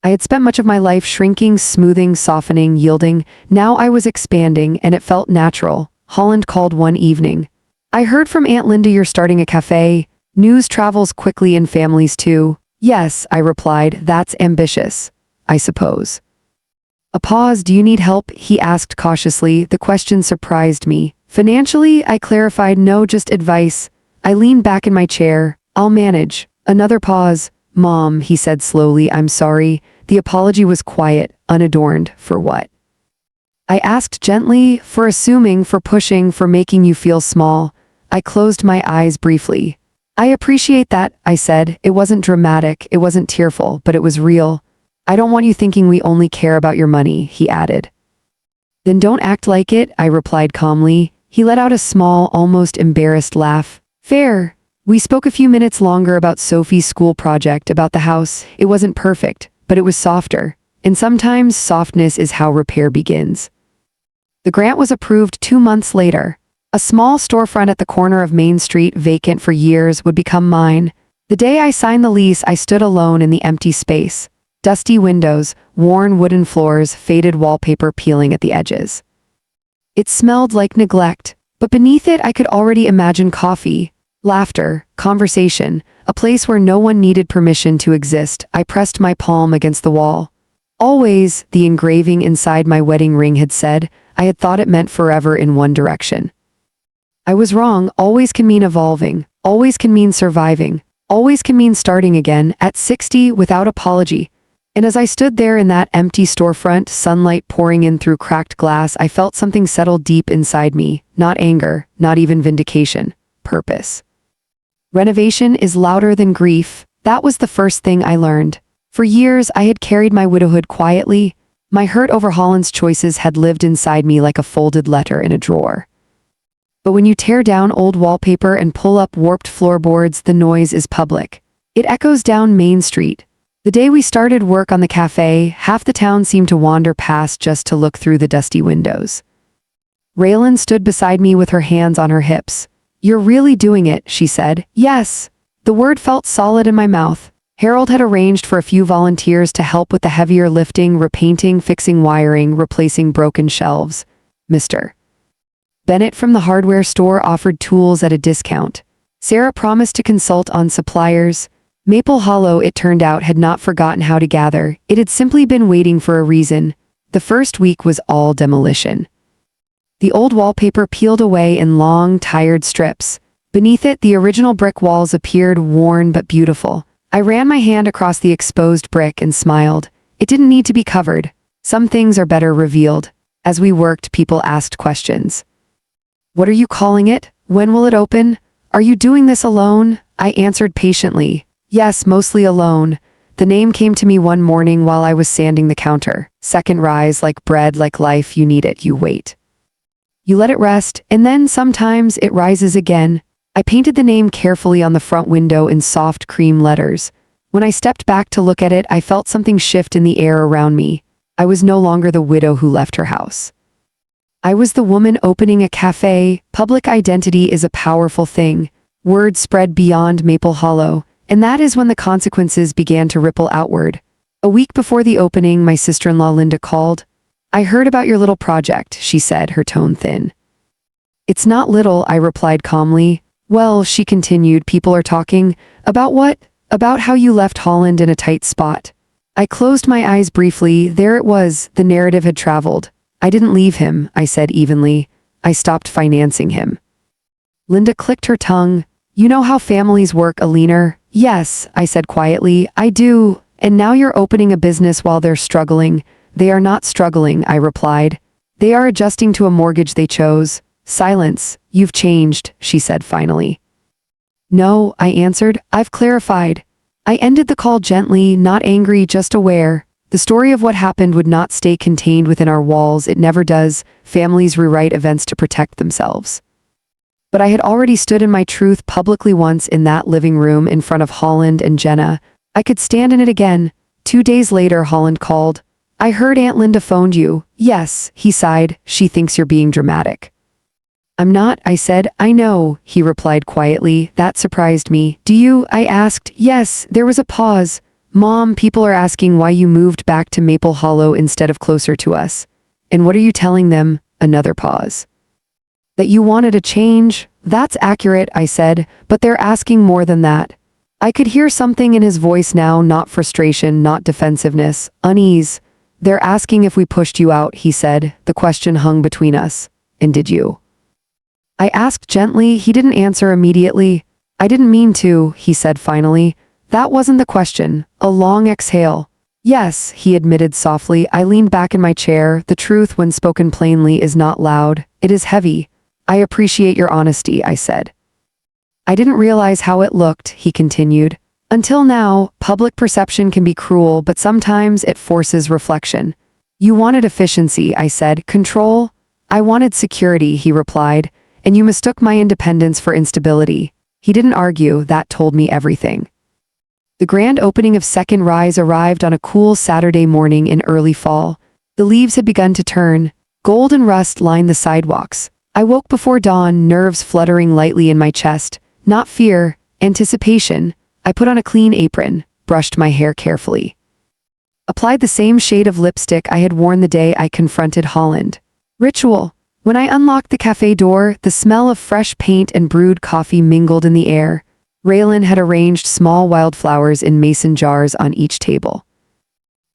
I had spent much of my life shrinking, smoothing, softening, yielding. Now I was expanding, and it felt natural. Holland called one evening. I heard from Aunt Linda you're starting a cafe. News travels quickly in families too. Yes, I replied, that's ambitious, I suppose. A pause. Do you need help? He asked cautiously. The question surprised me. Financially, I clarified, no, just advice. I leaned back in my chair. I'll manage. Another pause. Mom, he said slowly, I'm sorry. The apology was quiet, unadorned. For what? I asked gently, for assuming, for pushing, for making you feel small. I closed my eyes briefly. I appreciate that, I said. It wasn't dramatic, it wasn't tearful, but it was real. I don't want you thinking we only care about your money, he added. Then don't act like it, I replied calmly. He let out a small, almost embarrassed laugh. Fair. We spoke a few minutes longer about Sophie's school project, about the house. It wasn't perfect, but it was softer. And sometimes softness is how repair begins. The grant was approved 2 months later. A small storefront at the corner of Main Street, vacant for years, would become mine. The day I signed the lease, I stood alone in the empty space. Dusty windows, worn wooden floors, faded wallpaper peeling at the edges. It smelled like neglect, but beneath it I could already imagine coffee, laughter, conversation, a place where no one needed permission to exist. I pressed my palm against the wall. Always, the engraving inside my wedding ring had said. I had thought it meant forever in one direction. I was wrong. Always can mean evolving, always can mean surviving, always can mean starting again, at 60, without apology. And as I stood there in that empty storefront, sunlight pouring in through cracked glass, I felt something settle deep inside me. Not anger, not even vindication. Purpose. Renovation is louder than grief. That was the first thing I learned. For years, I had carried my widowhood quietly. My hurt over Holland's choices had lived inside me like a folded letter in a drawer. But when you tear down old wallpaper and pull up warped floorboards, the noise is public. It echoes down Main Street. The day we started work on the cafe, half the town seemed to wander past just to look through the dusty windows. Raylan stood beside me with her hands on her hips. You're really doing it, she said. Yes. The word felt solid in my mouth. Harold had arranged for a few volunteers to help with the heavier lifting, repainting, fixing wiring, replacing broken shelves. Mr. Bennett from the hardware store offered tools at a discount. Sarah promised to consult on suppliers. Maple Hollow, it turned out, had not forgotten how to gather. It had simply been waiting for a reason. The first week was all demolition. The old wallpaper peeled away in long, tired strips. Beneath it, the original brick walls appeared worn but beautiful. I ran my hand across the exposed brick and smiled. It didn't need to be covered. Some things are better revealed. As we worked, people asked questions. What are you calling it? When will it open? Are you doing this alone? I answered patiently. Yes, mostly alone. The name came to me one morning while I was sanding the counter. Second rise, like bread, like life, you need it, you wait. You let it rest, and then sometimes it rises again. I painted the name carefully on the front window in soft cream letters. When I stepped back to look at it, I felt something shift in the air around me. I was no longer the widow who left her house. I was the woman opening a cafe. Public identity is a powerful thing. Word spread beyond Maple Hollow, and that is when the consequences began to ripple outward. A week before the opening, my sister-in-law Linda called. "I heard about your little project," she said, her tone thin. "It's not little," I replied calmly. "Well," she continued, "people are talking." "About what?" "About how you left Holland in a tight spot." I closed my eyes briefly. There it was, the narrative had traveled. "I didn't leave him," I said evenly. "I stopped financing him." Linda clicked her tongue. "You know how families work, Alina." "Yes," I said quietly, "I do. And now you're opening a business while they're struggling." "They are not struggling," I replied. "They are adjusting to a mortgage they chose." Silence. "You've changed," she said finally. "No," I answered, "I've clarified." I ended the call gently, not angry, just aware. The story of what happened would not stay contained within our walls. It never does. Families rewrite events to protect themselves. But I had already stood in my truth publicly once in that living room in front of Holland and Jenna. I could stand in it again. 2 days later, Holland called. "I heard Aunt Linda phoned you." "Yes," he sighed. "She thinks you're being dramatic." "I'm not," I said. "I know," he replied quietly. That surprised me. "Do you?" I asked. "Yes." There was a pause. "Mom, people are asking why you moved back to Maple Hollow instead of closer to us." "And what are you telling them?" Another pause. "That you wanted a change." "That's accurate," I said, "but they're asking more than that." I could hear something in his voice now, not frustration, not defensiveness, unease. "They're asking if we pushed you out," he said. The question hung between us. "And did you?" I asked gently. He didn't answer immediately. "I didn't mean to," he said finally. "That wasn't the question." A long exhale. "Yes," he admitted softly. I leaned back in my chair. The truth, when spoken plainly, is not loud. It is heavy. "I appreciate your honesty," I said. "I didn't realize how it looked," he continued. "Until now, public perception can be cruel, but sometimes it forces reflection." "You wanted efficiency," I said. "Control?" "I wanted security," he replied. "And you mistook my independence for instability." He didn't argue. That told me everything. The grand opening of Second Rise arrived on a cool Saturday morning in early fall. The leaves had begun to turn. Gold and rust lined the sidewalks. I woke before dawn, nerves fluttering lightly in my chest. Not fear, anticipation. I put on a clean apron, brushed my hair carefully. Applied the same shade of lipstick I had worn the day I confronted Holland. Ritual. When I unlocked the cafe door, the smell of fresh paint and brewed coffee mingled in the air. Raylan had arranged small wildflowers in mason jars on each table.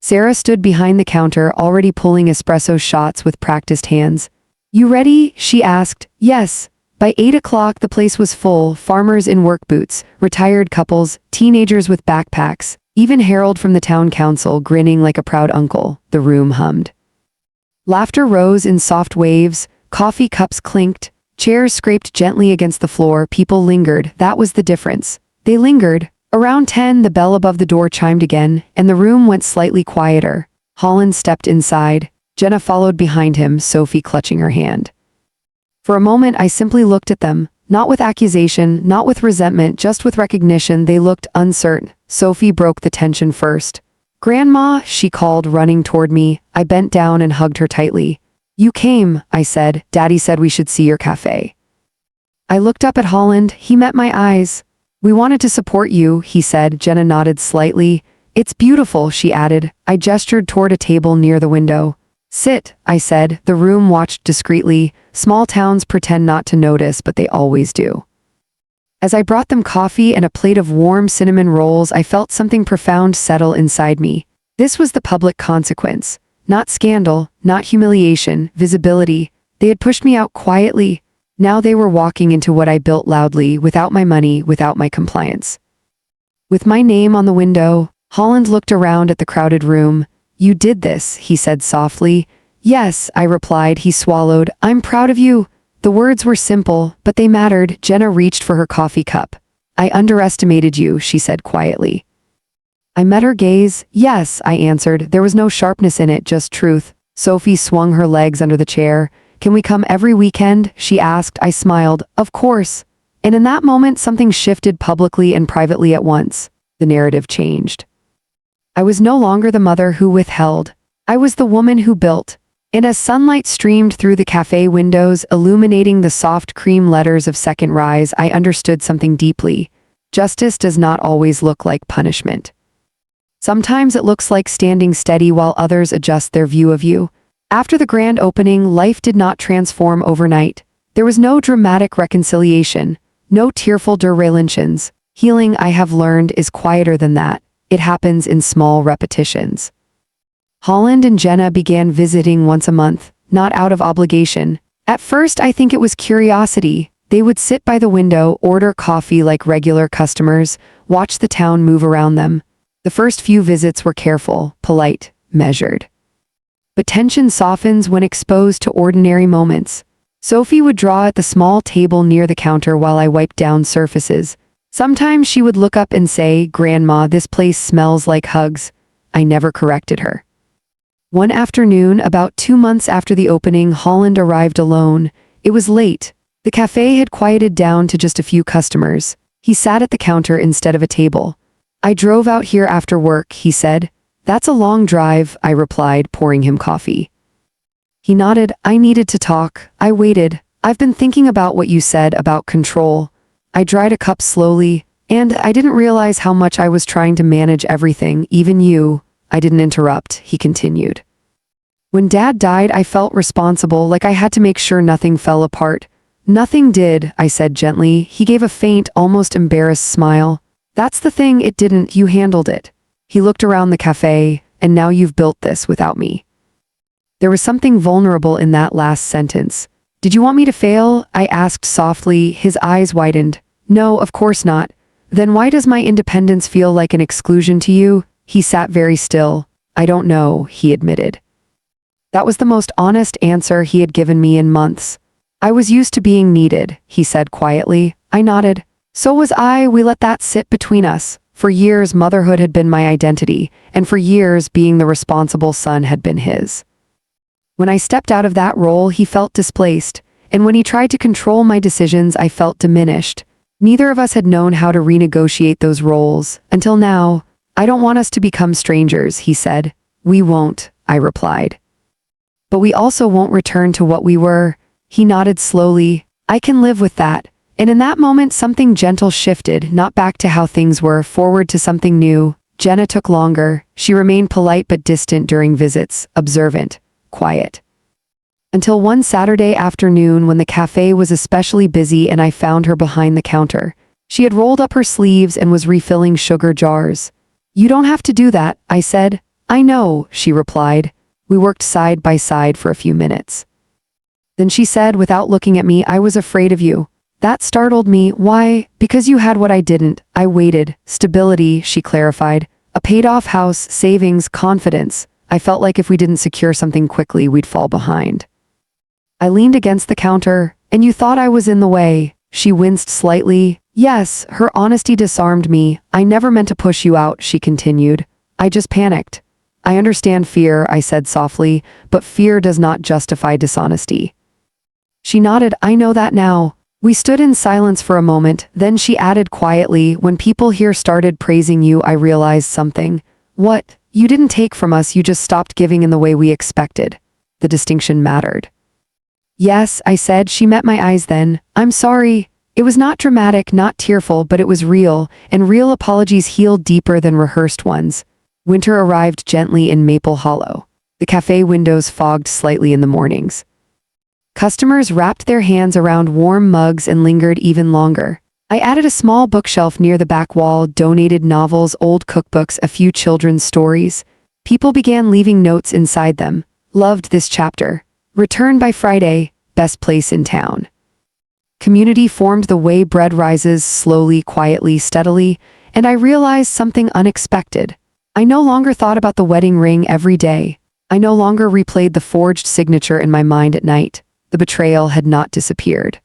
Sarah stood behind the counter, already pulling espresso shots with practiced hands. "You ready?" she asked. "Yes." By 8 o'clock the place was full, farmers in work boots, retired couples, teenagers with backpacks, even Harold from the town council grinning like a proud uncle. The room hummed. Laughter rose in soft waves, coffee cups clinked, chairs scraped gently against the floor, people lingered. That was the difference. They lingered. Around 10 the bell above the door chimed again, and the room went slightly quieter. Holland stepped inside. Jenna followed behind him, Sophie clutching her hand. For a moment I simply looked at them, not with accusation, not with resentment, just with recognition. They looked uncertain. Sophie broke the tension first. "Grandma," she called, running toward me. I bent down and hugged her tightly. "You came," I said. "Daddy said we should see your cafe." I looked up at Holland. He met my eyes. "We wanted to support you," he said. Jenna nodded slightly. "It's beautiful," she added. I gestured toward a table near the window. "Sit," I said. The room watched discreetly. Small towns pretend not to notice, but they always do. As I brought them coffee and a plate of warm cinnamon rolls, I felt something profound settle inside me. This was the public consequence. Not scandal, not humiliation, visibility. They had pushed me out quietly. Now they were walking into what I built loudly, without my money, without my compliance. With my name on the window, Holland looked around at the crowded room. "You did this," he said softly. "Yes," I replied. He swallowed. "I'm proud of you." The words were simple, but they mattered. Jenna reached for her coffee cup. "I underestimated you," she said quietly. I met her gaze. "Yes," I answered. There was no sharpness in it, just truth. Sophie swung her legs under the chair. Can we come every weekend? She asked. I smiled. Of course. And in that moment, something shifted publicly and privately at once. The narrative changed. I was no longer the mother who withheld. I was the woman who built. And as sunlight streamed through the cafe windows, illuminating the soft cream letters of Second Rise, I understood something deeply. Justice does not always look like punishment. Sometimes it looks like standing steady while others adjust their view of you. After the grand opening, life did not transform overnight. There was no dramatic reconciliation, no tearful derelitions. Healing, I have learned, is quieter than that. It happens in small repetitions. Holland and Jenna began visiting once a month, not out of obligation. At first, I think it was curiosity. They would sit by the window, order coffee like regular customers, watch the town move around them. The first few visits were careful, polite, measured. But tension softens when exposed to ordinary moments. Sophie would draw at the small table near the counter while I wiped down surfaces. Sometimes she would look up and say, "Grandma, this place smells like hugs." I never corrected her. One afternoon, about 2 months after the opening, Holland arrived alone. It was late. The cafe had quieted down to just a few customers. He sat at the counter instead of a table. "I drove out here after work," he said. "That's a long drive," I replied, pouring him coffee. He nodded. "I needed to talk." I waited. "I've been thinking about what you said about control." I dried a cup slowly, and I didn't realize how much I was trying to manage everything, even you. I didn't interrupt, he continued. "When Dad died, I felt responsible, like I had to make sure nothing fell apart." "Nothing did," I said gently. He gave a faint, almost embarrassed smile. "That's the thing, it didn't. You handled it." He looked around the cafe. "And now you've built this without me." There was something vulnerable in that last sentence. "Did you want me to fail?" I asked softly. His eyes widened. "No, of course not." "Then why does my independence feel like an exclusion to you?" He sat very still. "I don't know," he admitted. That was the most honest answer he had given me in months. "I was used to being needed," he said quietly. I nodded. "So was I. We let that sit between us. For years, motherhood had been my identity, and for years, being the responsible son had been his. When I stepped out of that role, he felt displaced, and when he tried to control my decisions, I felt diminished. Neither of us had known how to renegotiate those roles, until now. "I don't want us to become strangers," he said. "We won't," I replied. "But we also won't return to what we were." He nodded slowly. "I can live with that." And in that moment, something gentle shifted, not back to how things were, forward to something new. Jenna took longer. She remained polite but distant during visits, observant, quiet. Until one Saturday afternoon when the cafe was especially busy and I found her behind the counter. She had rolled up her sleeves and was refilling sugar jars. "You don't have to do that," I said. "I know," she replied. We worked side by side for a few minutes. Then she said, without looking at me, "I was afraid of you." That startled me. "Why?" "Because you had what I didn't." I waited. "Stability," she clarified. "A paid-off house, savings, confidence." I felt like if we didn't secure something quickly, we'd fall behind. I leaned against the counter. "And you thought I was in the way?" She winced slightly. "Yes." Her honesty disarmed me. "I never meant to push you out," she continued. "I just panicked." "I understand fear," I said softly, "but fear does not justify dishonesty." She nodded. "I know that now." We stood in silence for a moment, then she added quietly, "When people here started praising you, I realized something." "What?" "You didn't take from us, you just stopped giving in the way we expected." The distinction mattered. "Yes," I said. She met my eyes then. "I'm sorry." It was not dramatic, not tearful, but it was real, and real apologies healed deeper than rehearsed ones. Winter arrived gently in Maple Hollow. The cafe windows fogged slightly in the mornings. Customers wrapped their hands around warm mugs and lingered even longer. I added a small bookshelf near the back wall, donated novels, old cookbooks, a few children's stories. People began leaving notes inside them. "Loved this chapter. Return by Friday. Best place in town." Community formed the way bread rises, slowly, quietly, steadily, and I realized something unexpected. I no longer thought about the wedding ring every day. I no longer replayed the forged signature in my mind at night. The betrayal had not disappeared.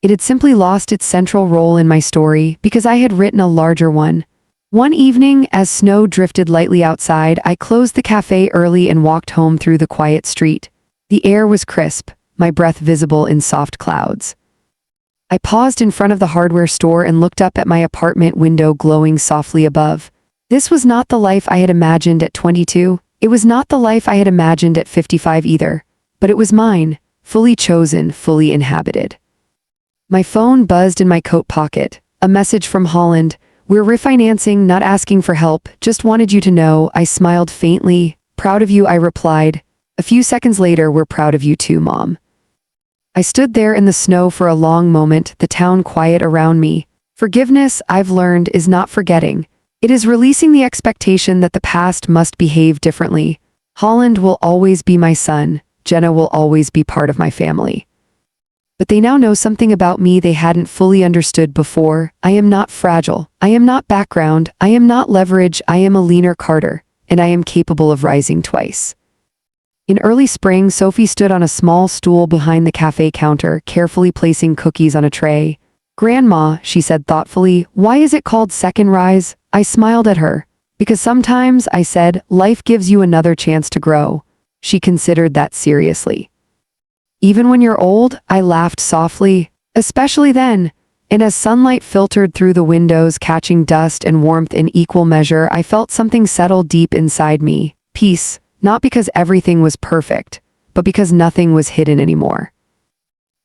It had simply lost its central role in my story because I had written a larger one. One evening, as snow drifted lightly outside, I closed the cafe early and walked home through the quiet street. The air was crisp. my breath visible in soft clouds. I paused in front of the hardware store and looked up at my apartment window glowing softly above. This was not the life I had imagined at 22. It was not the life I had imagined at 55 either. But it was mine, fully chosen, fully inhabited. My phone buzzed in my coat pocket. A message from Holland. "We're refinancing, not asking for help. Just wanted you to know." I smiled faintly. "Proud of you," I replied. A few seconds later, "We're proud of you too, Mom." I stood there in the snow for a long moment, the town quiet around me. Forgiveness, I've learned, is not forgetting. It is releasing the expectation that the past must behave differently. Holland will always be my son. Jenna will always be part of my family. But they now know something about me they hadn't fully understood before. I am not fragile. I am not background. I am not leverage. I am a leaner Carter, and I am capable of rising twice. In early spring, Sophie stood on a small stool behind the cafe counter, carefully placing cookies on a tray. "Grandma," she said thoughtfully, "why is it called second rise?" I smiled at her. "Because sometimes," I said, "life gives you another chance to grow." She considered that seriously. "Even when you're old?" I laughed softly. "Especially then." And as sunlight filtered through the windows, catching dust and warmth in equal measure, I felt something settle deep inside me. Peace. Not because everything was perfect, but because nothing was hidden anymore.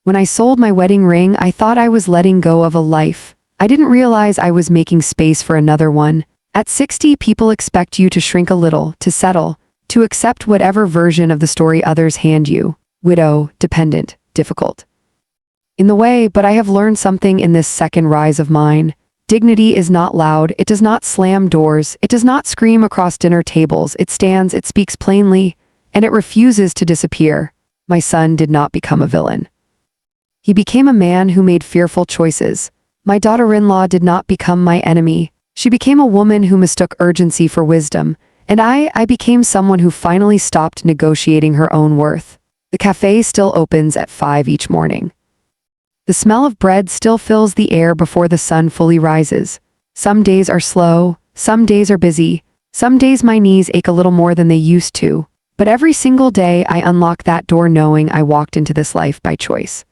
When I sold my wedding ring, I thought I was letting go of a life. I didn't realize I was making space for another one. At 60, people expect you to shrink a little, to settle, to accept whatever version of the story others hand you. Widow, dependent, difficult. In the way, but I have learned something in this second rise of mine. Dignity is not loud, it does not slam doors, it does not scream across dinner tables, it stands, it speaks plainly, and it refuses to disappear. My son did not become a villain. He became a man who made fearful choices. My daughter-in-law did not become my enemy. She became a woman who mistook urgency for wisdom, and I became someone who finally stopped negotiating her own worth. The cafe still opens at 5 each morning. The smell of bread still fills the air before the sun fully rises. Some days are slow, some days are busy, some days my knees ache a little more than they used to, but every single day I unlock that door knowing I walked into this life by choice.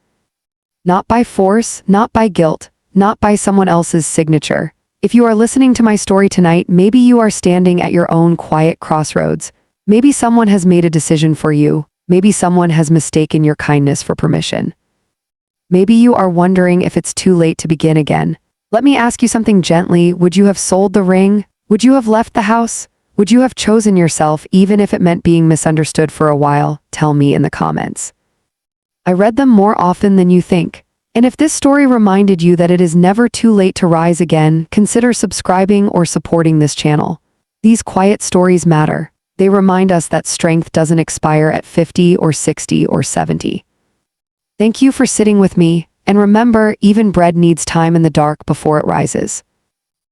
Not by force, not by guilt, not by someone else's signature. If you are listening to my story tonight, maybe you are standing at your own quiet crossroads. Maybe someone has made a decision for you. Maybe someone has mistaken your kindness for permission. Maybe you are wondering if it's too late to begin again. Let me ask you something gently. Would you have sold the ring? Would you have left the house? Would you have chosen yourself even if it meant being misunderstood for a while? Tell me in the comments. I read them more often than you think. And if this story reminded you that it is never too late to rise again, consider subscribing or supporting this channel. These quiet stories matter. They remind us that strength doesn't expire at 50 or 60 or 70. Thank you for sitting with me, and remember, even bread needs time in the dark before it rises.